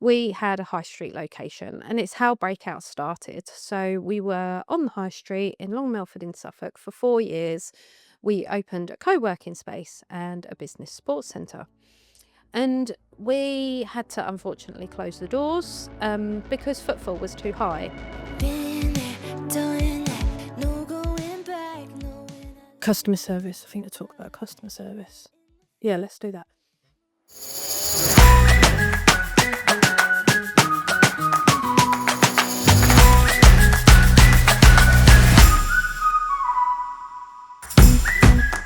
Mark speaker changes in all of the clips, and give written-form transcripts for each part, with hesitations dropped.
Speaker 1: we had a high street location, and it's how Breakout started. So we were on the high street in Long Milford in Suffolk for 4 years. We opened a co working space and a business sports centre. And we had to unfortunately close the doors because footfall was too high.
Speaker 2: Been there, done that, no going back, no.
Speaker 1: Customer service. I think to talk about customer service. Yeah, let's do that.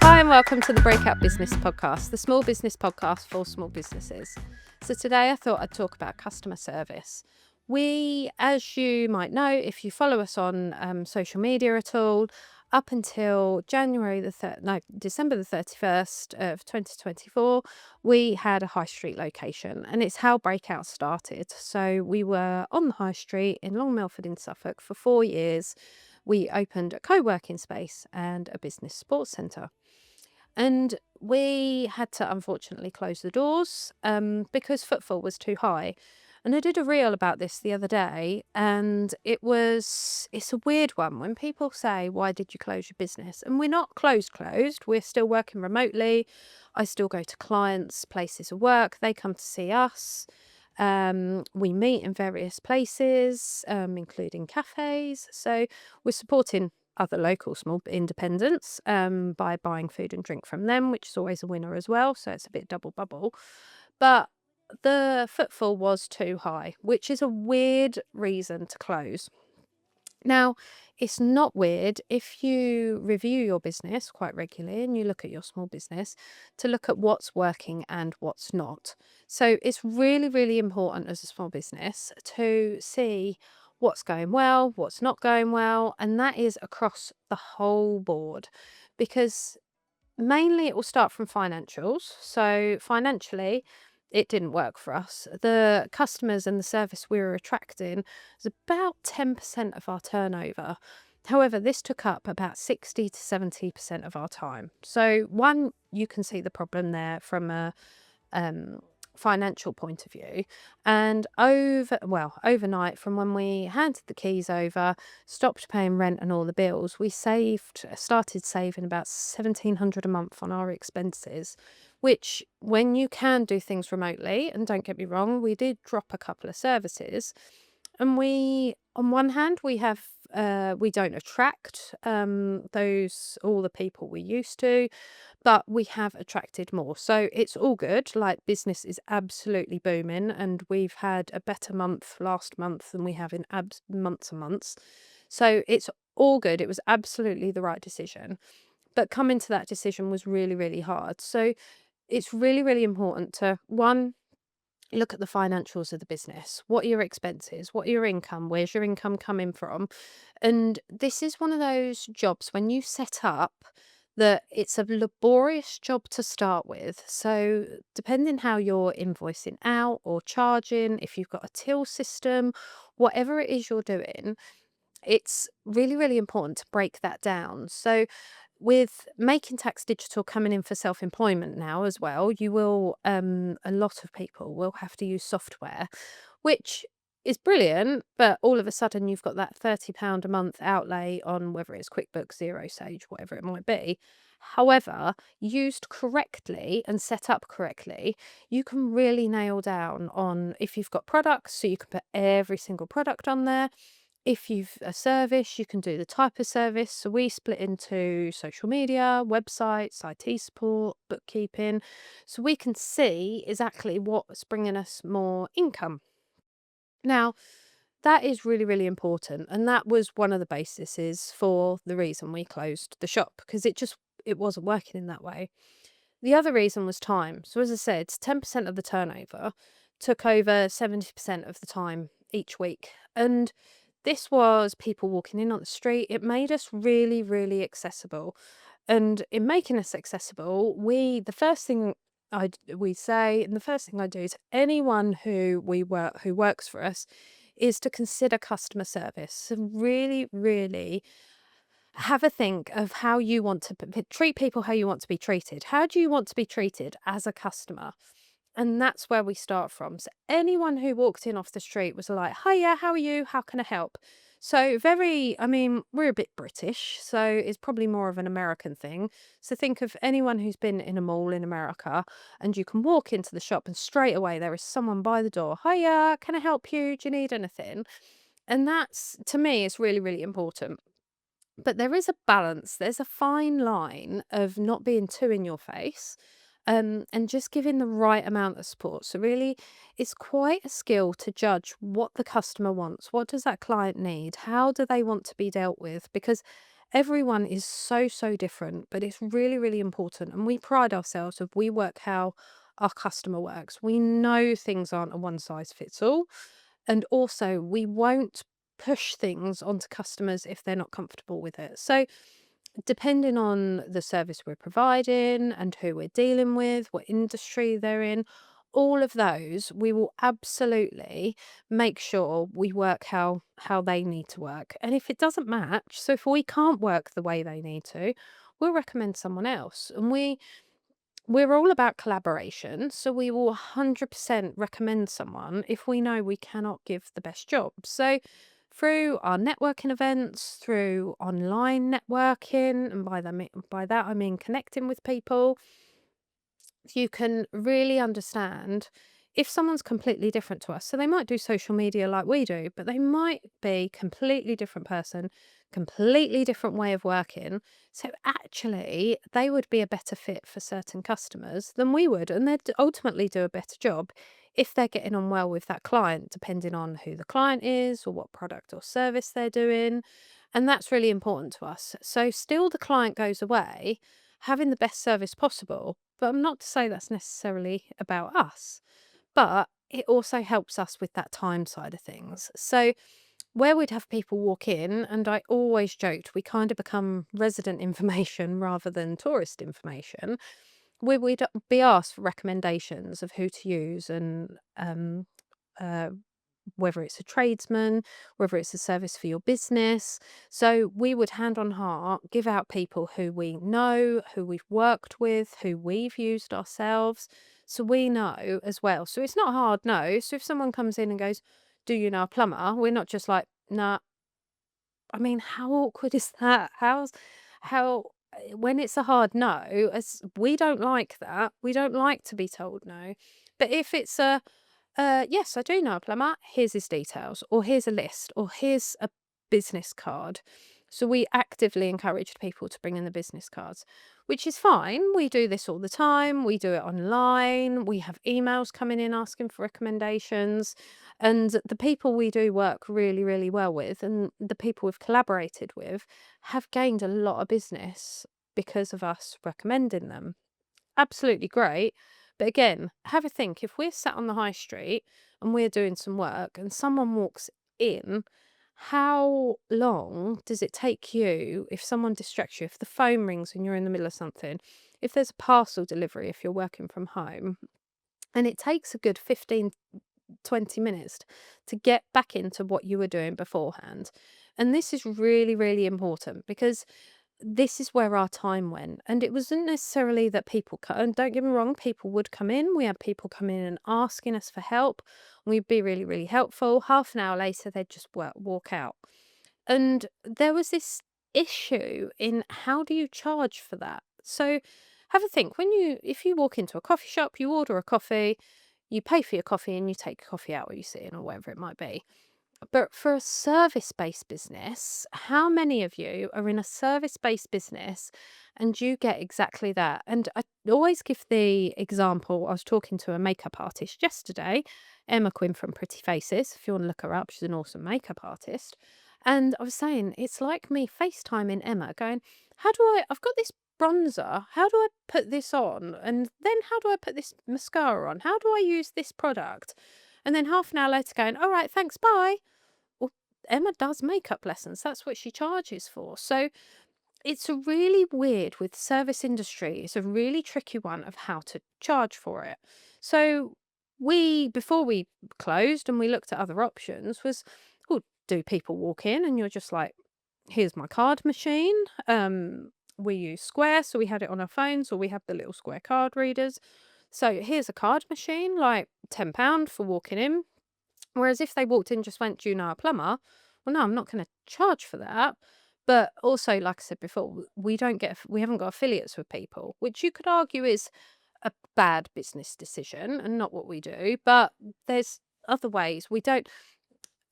Speaker 1: Hi, and welcome to the Breakout Business Podcast, the small business podcast for small businesses. So today I thought I'd talk about customer service. We, as you might know, if you follow us on social media at all, up until December the 31st of 2024, we had a high street location, and it's how Breakout started. So we were on the high street in Long Milford in Suffolk for 4 years. We opened a co-working space and a business sports centre. And we had to unfortunately close the doors because footfall was too high. And I did a reel about this the other day, and it's a weird one when people say, why did you close your business? And we're not closed. We're still working remotely. I still go to clients' places of work. They come to see us. We meet in various places, including cafes. So we're supporting other local small independents by buying food and drink from them, which is always a winner as well. So it's a bit double bubble. But the footfall was too high, which is a weird reason to close. Now, it's not weird if you review your business quite regularly and you look at your small business to look at what's working and what's not. So it's really, really important as a small business to see what's going well, what's not going well, and that is across the whole board, because mainly it will start from financials. So financially, it didn't work for us. The customers and the service we were attracting was about 10% of our turnover. However, this took up about 60 to 70% of our time. So one, you can see the problem there from a financial point of view. And overnight, from when we handed the keys over, stopped paying rent and all the bills, we started saving about 1,700 a month on our expenses, which, when you can do things remotely, and don't get me wrong, we did drop a couple of services. And on one hand, we don't attract all the people we used to, but we have attracted more. So it's all good. Like, business is absolutely booming, and we've had a better month last month than we have in months and months. So it's all good. It was absolutely the right decision. But coming to that decision was really, really hard. So it's really, really important to, one, look at the financials of the business. What are your expenses? What are your income? Where's your income coming from? And this is one of those jobs when you set up that it's a laborious job to start with. So depending how you're invoicing out or charging, if you've got a till system, whatever it is you're doing, it's really, really important to break that down. So with Making Tax Digital coming in for self-employment now as well, a lot of people will have to use software, which is brilliant, but all of a sudden you've got that £30 a month outlay on whether it's QuickBooks, Zero Sage, whatever it might be. However, used correctly and set up correctly, you can really nail down on if you've got products, so you can put every single product on there. If you've a service, you can do the type of service. So we split into social media, websites, IT support, bookkeeping. So we can see exactly what's bringing us more income. Now, that is really, really important. And that was one of the bases for the reason we closed the shop, because it wasn't working in that way. The other reason was time. So as I said, 10% of the turnover took over 70% of the time each week. And this was people walking in on the street. It made us really, really accessible. And in making us accessible, the first thing we say, and the first thing I do to anyone who works for us, is to consider customer service. So really, really have a think of how you want to treat people, how you want to be treated. How do you want to be treated as a customer? And that's where we start from. So anyone who walked in off the street was like, "Hiya, how are you? How can I help?" So I mean, we're a bit British, so it's probably more of an American thing. So think of anyone who's been in a mall in America and you can walk into the shop and straight away there is someone by the door. "Hiya, can I help you? Do you need anything?" And that's, to me, is really, really important. But there is a balance. There's a fine line of not being too in your face, and just giving the right amount of support. So really, it's quite a skill to judge what the customer wants. What does that client need? How do they want to be dealt with? Because everyone is so, so different, but it's really, really important. And we pride ourselves if we work how our customer works. We know things aren't a one size fits all. And also, we won't push things onto customers if they're not comfortable with it. So, depending on the service we're providing and who we're dealing with, what industry they're in, all of those, we will absolutely make sure we work how they need to work. And if it doesn't match, so if we can't work the way they need to, we'll recommend someone else. And we're all about collaboration, so we will 100% recommend someone if we know we cannot give the best job. So, through our networking events, through online networking, and by that I mean connecting with people, you can really understand if someone's completely different to us. So they might do social media like we do, but they might be completely different person, completely different way of working. So actually, they would be a better fit for certain customers than we would, and they'd ultimately do a better job if they're getting on well with that client, depending on who the client is or what product or service they're doing. And that's really important to us. So still the client goes away having the best service possible. But I'm not to say that's necessarily about us, but it also helps us with that time side of things. So, where we'd have people walk in, and I always joked, we kind of become resident information rather than tourist information, where we'd be asked for recommendations of who to use and uh, whether it's a tradesman, whether it's a service for your business. So we would hand on heart give out people who we know, who we've worked with, who we've used ourselves. So we know as well. So it's not a hard no. So if someone comes in and goes, "Do you know a plumber?" We're not just like, "Nah." I mean, how awkward is that? When it's a hard no, as we don't like that. We don't like to be told no. But if it's a yes, I do know a plumber. Here's his details, or here's a list, or here's a business card. So we actively encouraged people to bring in the business cards, which is fine. We do this all the time. We do it online. We have emails coming in asking for recommendations. And the people we do work really, really well with, and the people we've collaborated with, have gained a lot of business because of us recommending them. Absolutely great. But again, have a think. If we're sat on the high street and we're doing some work and someone walks in, how long does it take you if someone distracts you, if the phone rings and you're in the middle of something, if there's a parcel delivery, if you're working from home, and it takes a good 15, 20 minutes to get back into what you were doing beforehand. And this is really, really important because this is where our time went. And it wasn't necessarily that and don't get me wrong, people would come in. We had people come in and asking us for help. We'd be really, really helpful. Half an hour later, they'd just walk out. And there was this issue in how do you charge for that? So have a think. If you walk into a coffee shop, you order a coffee, you pay for your coffee and you take a coffee out where you sit in or whatever it might be. But for a service based business, how many of you are in a service based business and you get exactly that? And I always give the example. I was talking to a makeup artist yesterday, Emma Quinn from Pretty Faces. If you want to look her up, she's an awesome makeup artist. And I was saying, it's like me FaceTiming Emma going, I've got this bronzer. How do I put this on? And then how do I put this mascara on? How do I use this product? And then half an hour later going, all right, thanks, bye. Well, Emma does makeup lessons. That's what she charges for. So it's a really weird with service industry. It's a really tricky one of how to charge for it. So before we closed and we looked at other options was, well, do people walk in and you're just like, here's my card machine. We use Square, so we had it on our phones, or we have the little Square card readers. So here's a card machine, like £10 for walking in. Whereas if they walked in and just went, "Do you know a plumber?" Well, no, I'm not going to charge for that. But also, like I said before, we haven't got affiliates with people, which you could argue is a bad business decision and not what we do. But there's other ways. We don't.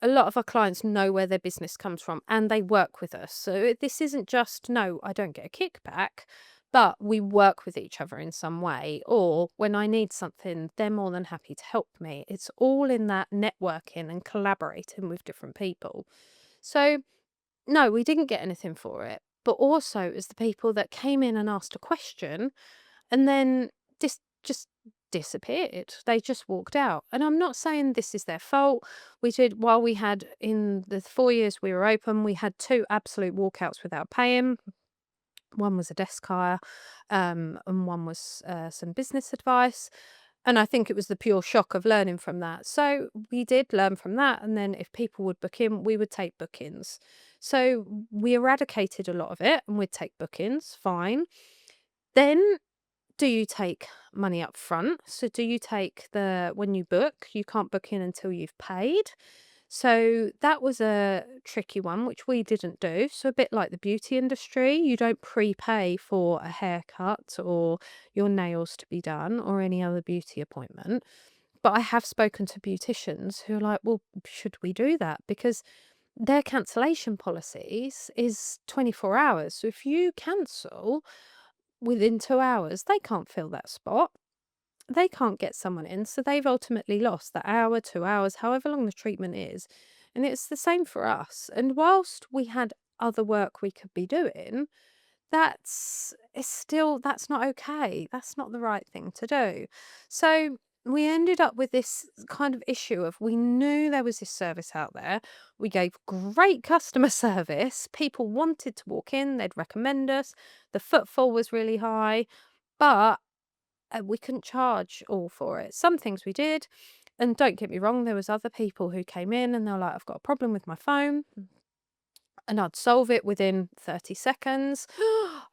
Speaker 1: A lot of our clients know where their business comes from and they work with us. So this isn't just, no, I don't get a kickback, but we work with each other in some way. Or when I need something, they're more than happy to help me. It's all in that networking and collaborating with different people. So, no, we didn't get anything for it. But also, it was the people that came in and asked a question and then just disappeared. They just walked out. And I'm not saying this is their fault. We did, while we had, in the 4 years we were open, we had two absolute walkouts without paying. One was a desk hire, and one was some business advice. And I think it was the pure shock of learning from that. So we did learn from that. And then if people would book in, we would take bookings. So we eradicated a lot of it and we'd take bookings, fine. Then, do you take money up front? So do you take when you book, you can't book in until you've paid. So that was a tricky one, which we didn't do. So a bit like the beauty industry, you don't prepay for a haircut or your nails to be done or any other beauty appointment. But I have spoken to beauticians who are like, well, should we do that? Because their cancellation policies is 24 hours. So if you cancel within 2 hours, they can't fill that spot. They can't get someone in. So they've ultimately lost that hour, 2 hours, however long the treatment is. And it's the same for us. And whilst we had other work we could be doing, that's not okay. That's not the right thing to do. So we ended up with this kind of issue of, we knew there was this service out there. We gave great customer service. People wanted to walk in, they'd recommend us. The footfall was really high, but we couldn't charge all for it. Some things we did, and don't get me wrong, there was other people who came in and they're like, "I've got a problem with my phone." And I'd solve it within 30 seconds.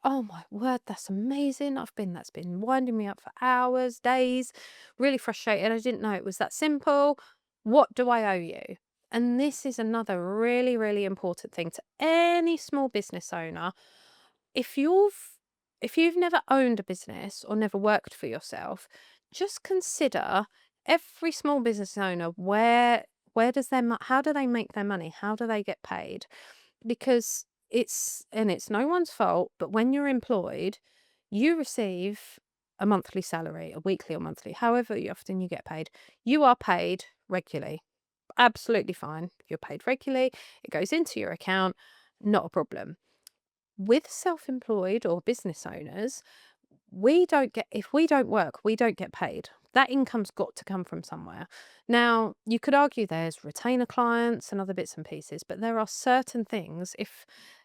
Speaker 1: Oh my word, that's amazing. That's been winding me up for hours, days, really frustrated. I didn't know it was that simple. What do I owe you? And this is another really, really important thing to any small business owner. If you've never owned a business or never worked for yourself, just consider, every small business owner, where does how do they make their money? How do they get paid? Because it's no one's fault, but when you're employed, you receive a monthly salary, a weekly or monthly, however often you get paid. You are paid regularly. Absolutely fine. You're paid regularly. It goes into your account. Not a problem. With self-employed or business owners, if we don't work, we don't get paid. That income's got to come from somewhere. Now, you could argue there's retainer clients and other bits and pieces, but there are certain things. If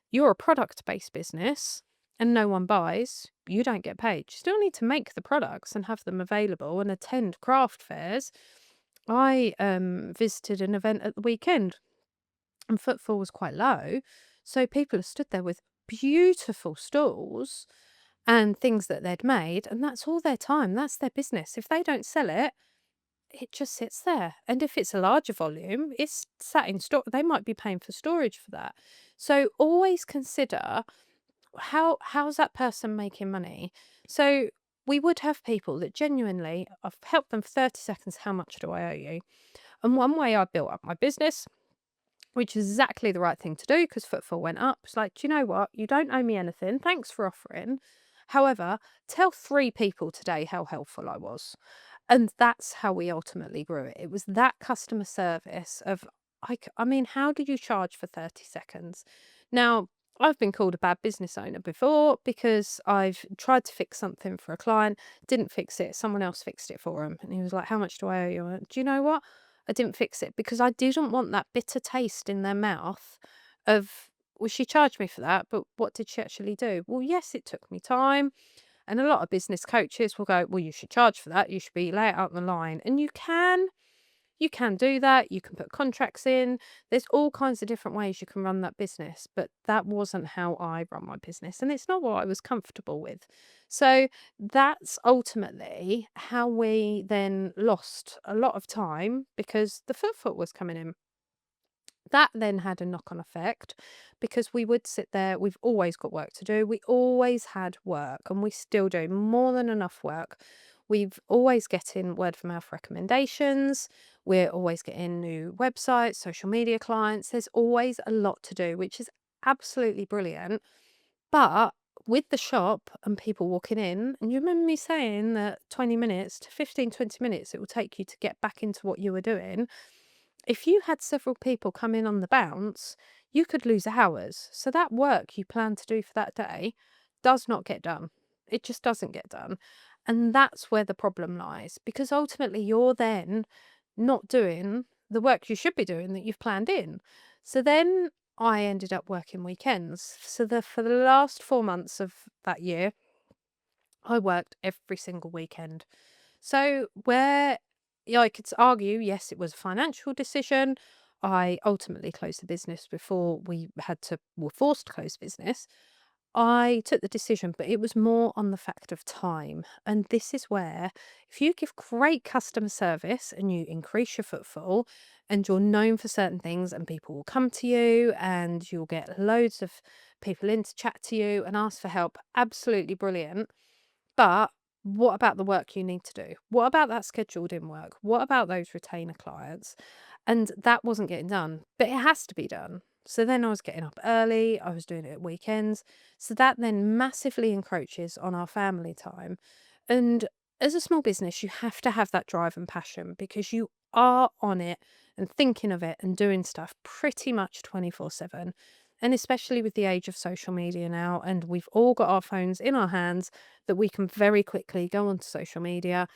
Speaker 1: you're a product-based business and no one buys, you don't get paid. You still need to make the products and have them available and attend craft fairs. I visited an event at the weekend and footfall was quite low. So people have stood there with beautiful stalls and things that they'd made, and that's all their time. That's their business. If they don't sell it, it just sits there. And if it's a larger volume, it's sat in store. They might be paying for storage for that. So always consider, how's that person making money? So we would have people that genuinely, I've helped them for 30 seconds. How much do I owe you? And one way I built up my business, which is exactly the right thing to do because footfall went up. It's like, do you know what? You don't owe me anything. Thanks for offering. However, tell 3 people today how helpful I was. And that's how we ultimately grew it. It was that customer service of, I mean, how did you charge for 30 seconds? Now, I've been called a bad business owner before because I've tried to fix something for a client, didn't fix it, someone else fixed it for him. And he was like, how much do I owe you? I went, do you know what? I didn't fix it because I didn't want that bitter taste in their mouth of, well, she charged me for that, but what did she actually do? Well, yes, it took me time. And a lot of business coaches will go, well, you should charge for that. You should lay it out on the line. And you can, You can do that. You can put contracts in. There's all kinds of different ways you can run that business, but that wasn't how I run my business, and it's not what I was comfortable with. So that's ultimately how we then lost a lot of time because the footfall was coming in. That then had a knock-on effect because we would sit there. We've always got work to do. We always had work, and we still do more than enough work. We've always getting word of mouth recommendations. We're always getting new websites, social media clients. There's always a lot to do, which is absolutely brilliant. But with the shop and people walking in, and you remember me saying that 20 minutes to 15, 20 minutes it will take you to get back into what you were doing. If you had several people come in on the bounce, you could lose hours. So that work you plan to do for that day does not get done. It just doesn't get done. And that's where the problem lies because ultimately you're then not doing the work you should be doing that you've planned in. So then I ended up working weekends. So for the last 4 months of that year, I worked every single weekend. So where I could argue, yes, it was a financial decision. I ultimately closed the business before were forced to close business. I took the decision, but it was more on the fact of time. And this is where, if you give great customer service and you increase your footfall and you're known for certain things, and people will come to you and you'll get loads of people in to chat to you and ask for help, absolutely brilliant. But what about the work you need to do? What about that scheduled in work? What about those retainer clients? And that wasn't getting done, but it has to be done. So then I was getting up early, I was doing it at weekends. So that then massively encroaches on our family time. And as a small business, you have to have that drive and passion because you are on it and thinking of it and doing stuff pretty much 24/7. And especially with the age of social media now, and we've all got our phones in our hands that we can very quickly go onto social media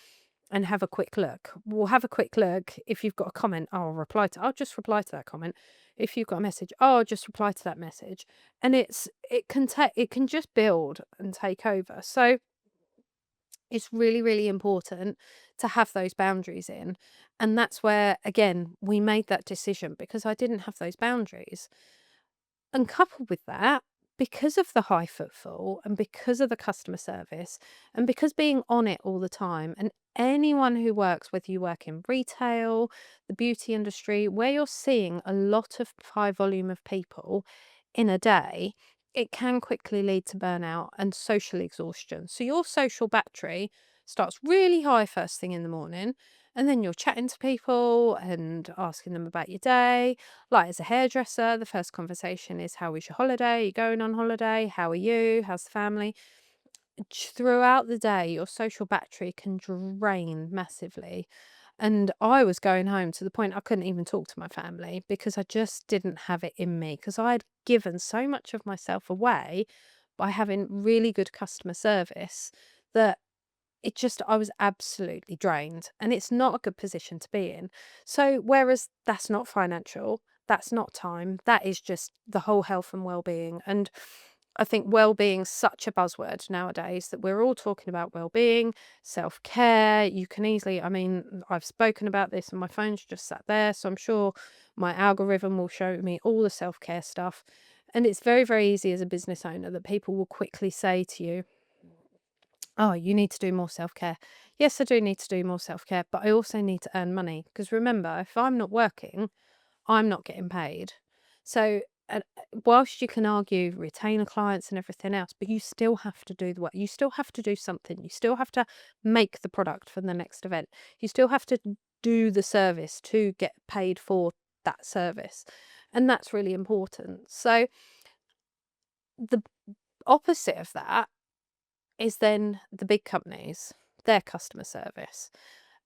Speaker 1: and have a quick look. We'll have a quick look. If you've got a comment, I'll just reply to that comment. If you've got a message, I'll just reply to that message. And it can just build and take over. So it's really, really important to have those boundaries in. And that's where, again, we made that decision because I didn't have those boundaries. And coupled with that, because of the high footfall and because of the customer service and because being on it all the time, and anyone who works, whether you work in retail, the beauty industry, where you're seeing a lot of high volume of people in a day, it can quickly lead to burnout and social exhaustion. So your social battery starts really high first thing in the morning. And then you're chatting to people and asking them about your day. Like as a hairdresser, the first conversation is, how was your holiday? Are you going on holiday? How are you? How's the family? Throughout the day, your social battery can drain massively. And I was going home to the point I couldn't even talk to my family because I just didn't have it in me because I'd given so much of myself away by having really good customer service that I was absolutely drained, and it's not a good position to be in. So, whereas that's not financial, that's not time, that is just the whole health and well-being. And I think well-being's such a buzzword nowadays that we're all talking about well-being, self-care. You can easily, I mean, I've spoken about this and my phone's just sat there, so I'm sure my algorithm will show me all the self-care stuff. And it's very, very easy as a business owner that people will quickly say to you, oh, you need to do more self care. Yes, I do need to do more self care, but I also need to earn money. Because remember, if I'm not working, I'm not getting paid. So, whilst you can argue retainer clients and everything else, but you still have to do the work. You still have to do something. You still have to make the product for the next event. You still have to do the service to get paid for that service. And that's really important. So, the opposite of that is then the big companies, their customer service.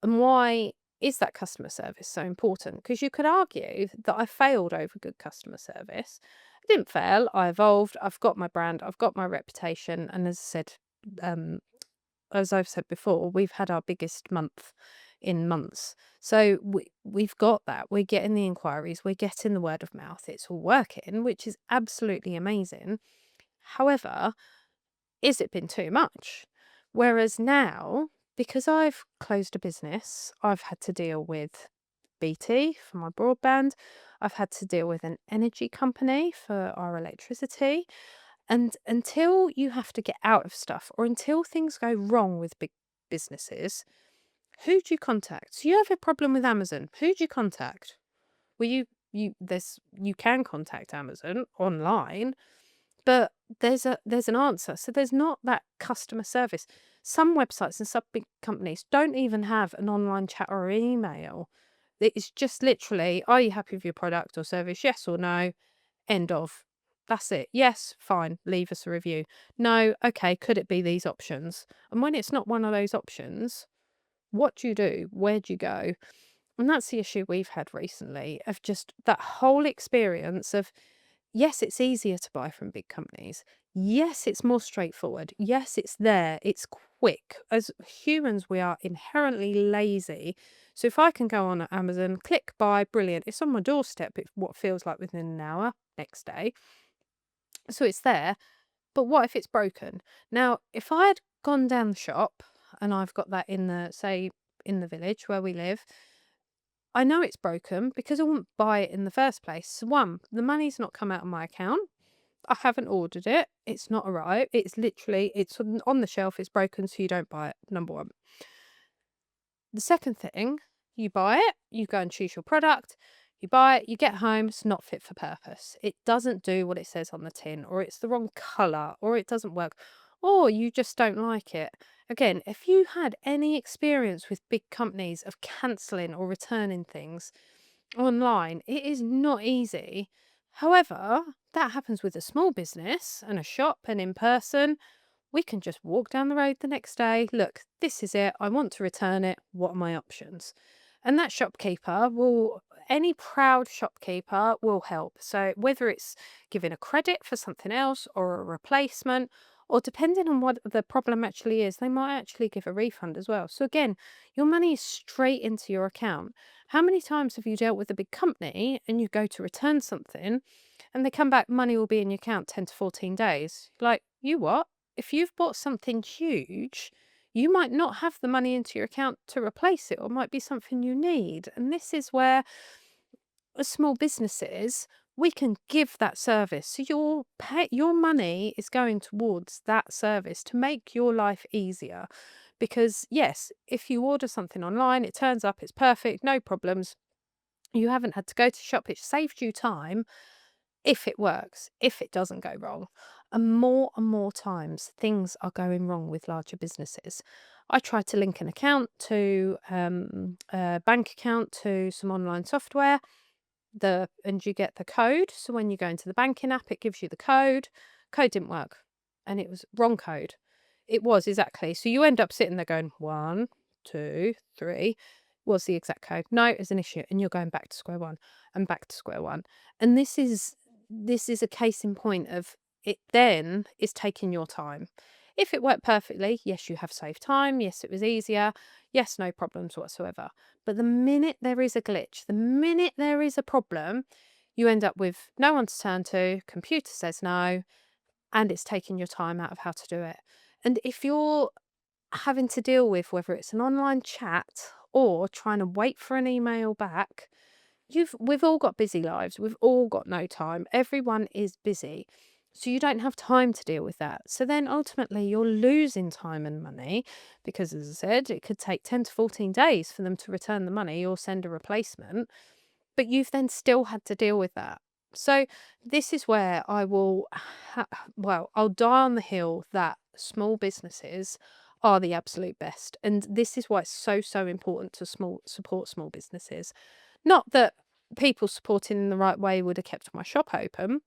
Speaker 1: And why is that customer service so important? Because you could argue that I failed over good customer service. I didn't fail, I evolved, I've got my brand, I've got my reputation. And um, as I've said before, we've had our biggest month in months. So we've got that. We're getting the inquiries, we're getting the word of mouth, it's all working, which is absolutely amazing. However, is it been too much? Whereas now, because I've closed a business, I've had to deal with BT for my broadband. I've had to deal with an energy company for our electricity. And until you have to get out of stuff or until things go wrong with big businesses, who do you contact? So you have a problem with Amazon. Who do you contact? Well, you can contact Amazon online, but there's an answer. So there's not that customer service. Some websites and some big companies don't even have an online chat or email. It's just literally, are you happy with your product or service? Yes or no. End of. That's it. Yes, fine. Leave us a review. No, okay. Could it be these options? And when it's not one of those options, what do you do? Where do you go? And that's the issue we've had recently of just that whole experience of, yes, it's easier to buy from big companies. Yes, it's more straightforward. Yes, it's there. It's quick. As humans, we are inherently lazy. So if I can go on Amazon, click buy, brilliant. It's on my doorstep. It's what feels like within an hour next day. So it's there. But what if it's broken? Now, if I had gone down the shop and I've got that in the, say, in the village where we live, I know it's broken because I wouldn't buy it in the first place. So one, the money's not come out of my account. I haven't ordered it. It's not arrived. It's literally, it's on the shelf. It's broken, so you don't buy it. Number one. The second thing, you buy it, you go and choose your product, you buy it, you get home, it's not fit for purpose. It doesn't do what it says on the tin, or it's the wrong colour, or it doesn't work, or you just don't like it. Again, if you had any experience with big companies of cancelling or returning things online, it is not easy. However, that happens with a small business and a shop and in person. We can just walk down the road the next day. Look, this is it. I want to return it. What are my options? And that shopkeeper will, any proud shopkeeper will help. So whether it's giving a credit for something else or a replacement, or depending on what the problem actually is, they might actually give a refund as well. So again, your money is straight into your account. How many times have you dealt with a big company and you go to return something and they come back, money will be in your account 10 to 14 days? Like, you what? If you've bought something huge, you might not have the money into your account to replace it, or it might be something you need. And this is where, as small businesses, we can give that service. So your money is going towards that service to make your life easier. Because yes, if you order something online, it turns up, it's perfect, no problems. You haven't had to go to shop. It saved you time if it works, if it doesn't go wrong. And more times, things are going wrong with larger businesses. I tried to link an account to a bank account to some online software. And you get the code. So when you go into the banking app, it gives you the code. Code didn't work, and it was wrong code. It was exactly. So you end up sitting there going 1, 2, 3. Was the exact code? No, it's an issue, and you're going back to square one and back to square one. And this is a case in point of it. Then is taking your time. If it worked perfectly, yes, you have saved time. Yes, it was easier. Yes, no problems whatsoever. But the minute there is a glitch, the minute there is a problem, you end up with no one to turn to, computer says no, and it's taking your time out of how to do it. And if you're having to deal with whether it's an online chat or trying to wait for an email back, we've all got busy lives. We've all got no time. Everyone is busy. So you don't have time to deal with that. So then ultimately you're losing time and money because, as I said, it could take 10 to 14 days for them to return the money or send a replacement, but you've then still had to deal with that. So this is where I'll die on the hill that small businesses are the absolute best. And this is why it's so important to support small businesses. Not that people supporting in the right way would have kept my shop open,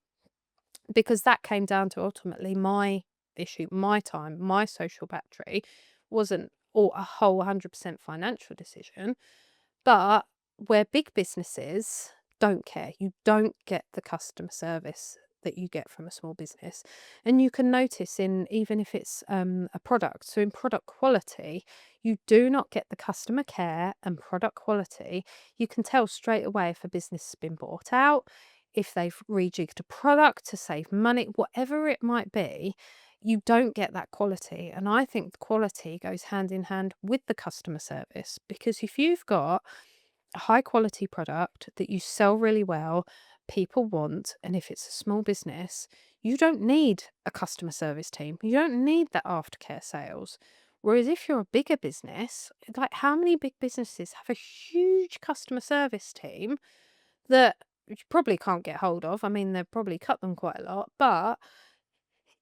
Speaker 1: because that came down to ultimately my issue, my time, my social battery wasn't all a whole 100% financial decision. But where big businesses don't care, you don't get the customer service that you get from a small business. And you can notice in, even if it's a product, so in product quality, you do not get the customer care and product quality. You can tell straight away if a business has been bought out, if they've rejigged a product to save money, whatever it might be. You don't get that quality. And I think the quality goes hand in hand with the customer service, because if you've got a high quality product that you sell really well, people want, and if it's a small business, you don't need a customer service team. You don't need that aftercare sales. Whereas if you're a bigger business, like how many big businesses have a huge customer service team that you probably can't get hold of? I mean, they've probably cut them quite a lot, but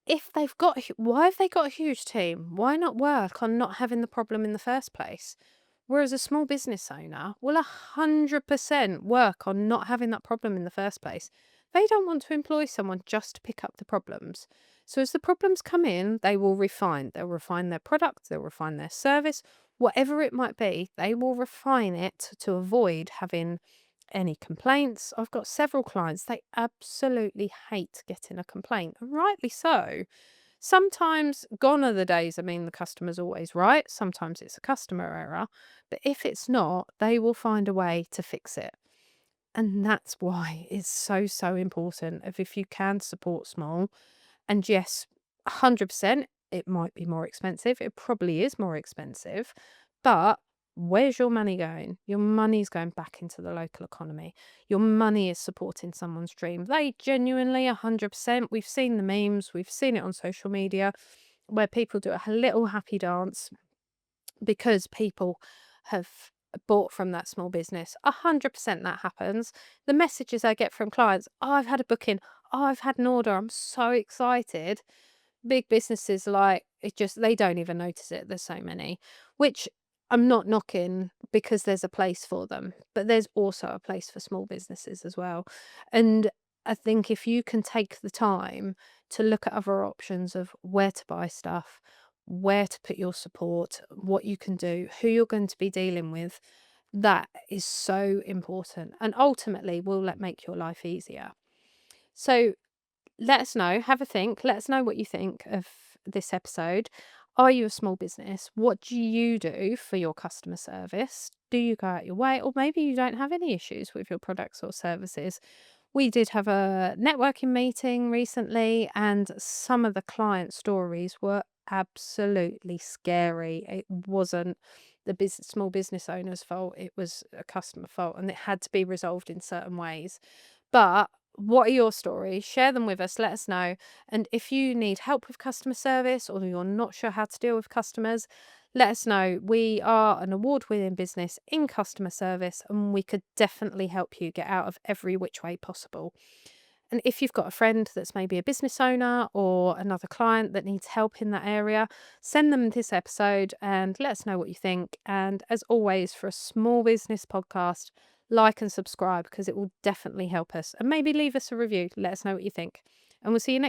Speaker 1: if they've got, why have they got a huge team? Why not work on not having the problem in the first place? Whereas a small business owner will 100% work on not having that problem in the first place. They don't want to employ someone just to pick up the problems. So as the problems come in, they will refine. They'll refine their product, they'll refine their service, whatever it might be, they will refine it to avoid having any complaints. I've got several clients, they absolutely hate getting a complaint, and rightly so. Sometimes gone are the days, I mean, the customer's always right. Sometimes it's a customer error. But if it's not, they will find a way to fix it. And that's why it's so, so important of if you can support small. And yes, 100%, it might be more expensive. It probably is more expensive. But where's your money going? Your money's going back into the local economy. Your money is supporting someone's dream. They genuinely, 100%, we've seen the memes, we've seen it on social media where people do a little happy dance because people have bought from that small business. 100% that happens. The messages I get from clients, oh, I've had a booking. Oh, I've had an order. I'm so excited. Big businesses, like, it just, they don't even notice it. There's so many, which I'm not knocking because there's a place for them, but there's also a place for small businesses as well. And I think if you can take the time to look at other options of where to buy stuff, where to put your support, what you can do, who you're going to be dealing with, that is so important and ultimately will make your life easier. So let us know, have a think, let us know what you think of this episode. Are you a small business? What do you do for your customer service? Do you go out your way? Or maybe you don't have any issues with your products or services. We did have a networking meeting recently, and some of the client stories were absolutely scary. It wasn't the small business owner's fault, it was a customer fault, and it had to be resolved in certain ways. But what are your stories? Share them with us. Let us know. And if you need help with customer service or you're not sure how to deal with customers, let us know. We are an award-winning business in customer service, and we could definitely help you get out of every which way possible. And if you've got a friend that's maybe a business owner or another client that needs help in that area, send them this episode and let us know what you think. And as always, for a small business podcast, like and subscribe because it will definitely help us. And maybe leave us a review. Let us know what you think. And we'll see you next